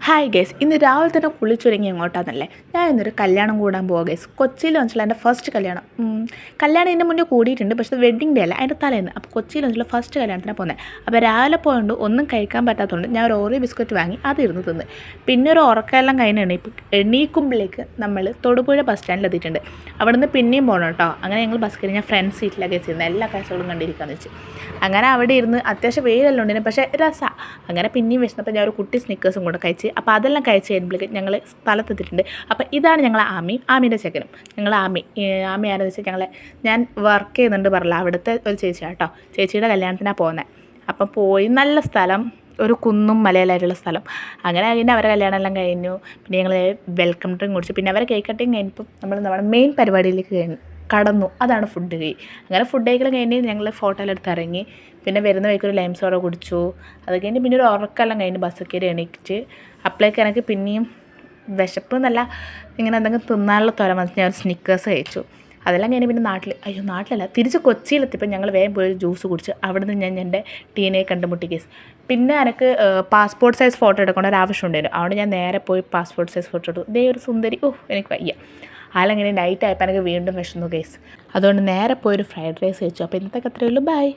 Hi guys, ഇന്ന് രാവിലെ തന്നെ കുളിച്ചൊരുങ്ങി എങ്ങോട്ടാന്നല്ലേ? ഞാൻ ഇന്നൊരു കല്യാണം കൂടാൻ പോവാം ഗേസ്. കൊച്ചിയിൽ വെച്ചിട്ടുള്ള എൻ്റെ ഫസ്റ്റ് കല്യാണം. കല്യാണം ഇതിൻ്റെ മുന്നേ കൂടിയിട്ടുണ്ട്, പക്ഷേ വെഡ്ഡിങ് ഡേ അല്ല, അതിൻ്റെ തലേന്ന്. അപ്പോൾ കൊച്ചിയിൽ വെച്ചിട്ടുള്ള ഫസ്റ്റ് കല്യാണത്തിനാണ് പോകുന്നത്. അപ്പോൾ രാവിലെ പോയതുകൊണ്ട് ഒന്നും കഴിക്കാൻ പറ്റാത്തതുകൊണ്ട് ഞാൻ ഒരു ഓറിയോ ബിസ്ക്കറ്റ് വാങ്ങി അതിരുന്ന് തിന്ന്. പിന്നെ ഒരു ഉറക്കമെല്ലാം കഴിഞ്ഞ് എണീക്കുമ്പോഴേക്ക് നമ്മൾ തൊടുപുഴ ബസ് സ്റ്റാൻഡിൽ എത്തിയിട്ടുണ്ട്. അവിടെ നിന്ന് പിന്നെയും പോകണം കേട്ടോ. അങ്ങനെ ഞങ്ങൾ ബസ് കയറി ഞാൻ ഫ്രണ്ട് സീറ്റിലൊക്കെ ഇരുന്ന് എല്ലാ കാഴ്ചകളും കണ്ടിരിക്കാമെന്ന് വെച്ച്. അങ്ങനെ അവിടെ ഇരുന്ന് അത്യാവശ്യം വെയിലെല്ലാം ഉണ്ടിന്, പക്ഷേ രസമാണ്. അങ്ങനെ പിന്നെയും വിശന്നപ്പോൾ ഞാൻ ഒരു കുട്ടി സ്നിക്കേഴ്സും കൂടെ കഴിച്ച്. അപ്പോൾ അതെല്ലാം കഴിച്ച് കഴിയുമ്പോഴേക്കും ഞങ്ങൾ സ്ഥലത്തെത്തിയിട്ടുണ്ട്. അപ്പോൾ ഇതാണ് ഞങ്ങൾ ആമീൻ്റെ ചെക്കനും. ഞങ്ങൾ ആമി ആരെന്ന് വെച്ചാൽ ഞാൻ വർക്ക് ചെയ്യുന്നുണ്ട് പറഞ്ഞില്ല, അവിടുത്തെ ഒരു ചേച്ചിയാണ് കേട്ടോ. ചേച്ചിയുടെ കല്യാണത്തിനാണ് പോകുന്നത്. അപ്പം പോയി നല്ല സ്ഥലം, ഒരു കുന്നും മലയിലായിട്ടുള്ള സ്ഥലം. അങ്ങനെ അതിൻ്റെ അവരെ കല്യാണം എല്ലാം കഴിഞ്ഞു. പിന്നെ ഞങ്ങൾ വെൽക്കം ഡ്രിങ്ക് കുടിച്ചു. പിന്നെ അവരെ കേക്ക് കട്ടിങ് കഴിഞ്ഞപ്പോൾ നമ്മൾ നമ്മുടെ മെയിൻ പരിപാടിയിലേക്ക് കടന്നു. അതാണ് ഫുഡ് അങ്ങനെ ഫുഡ് കഴിക്കലും കഴിഞ്ഞ് ഞങ്ങൾ ഫോട്ടോയിലെടുത്ത് ഇറങ്ങി. പിന്നെ വരുന്ന വഴിക്കൊരു ലൈം സോഡ കുടിച്ചു. അത് കഴിഞ്ഞ് പിന്നെ ഒരു ഉറക്കെല്ലാം കഴിഞ്ഞ് ബസ് കയറി എണീറ്റ്. അപ്പോഴേക്ക് എനിക്ക് പിന്നെയും വിശപ്പ് എന്നല്ല, ഇങ്ങനെ എന്തെങ്കിലും തിന്നാനുള്ള തൊര മനസ്സിൽ ഞാൻ ഒരു സ്നിക്കേഴ്സ് കഴിച്ചു. അതെല്ലാം കഴിഞ്ഞ് പിന്നെ നാട്ടിലല്ല തിരിച്ച് കൊച്ചിയിലെത്തിയപ്പോൾ ഞങ്ങൾ വേഗം പോയി ജ്യൂസ് കുടിച്ച്. അവിടെ നിന്ന് ഞാൻ എൻ്റെ ടീനെ കണ്ടുമുട്ടി കേസ്. പിന്നെ എനിക്ക് പാസ്പോർട്ട് സൈസ് ഫോട്ടോ എടുക്കേണ്ട ഒരു ആവശ്യം ഉണ്ടായിരുന്നു. അതുകൊണ്ട് ഞാൻ നേരെ പോയി പാസ്പോർട്ട് സൈസ് ഫോട്ടോ എടുത്തു. ഇതേ ഒരു സുന്ദരി, എനിക്ക് വയ്യ. ആളെങ്ങനെ നൈറ്റ് ആയപ്പോൾ എനിക്ക് വീണ്ടും വിശന്നു കേസ്. അതുകൊണ്ട് നേരെ പോയി ഒരു ഫ്രൈഡ് റൈസ് കഴിച്ചു. അപ്പോൾ ഇന്നത്തെ അത്രയേ ഉള്ളൂ. ബൈ.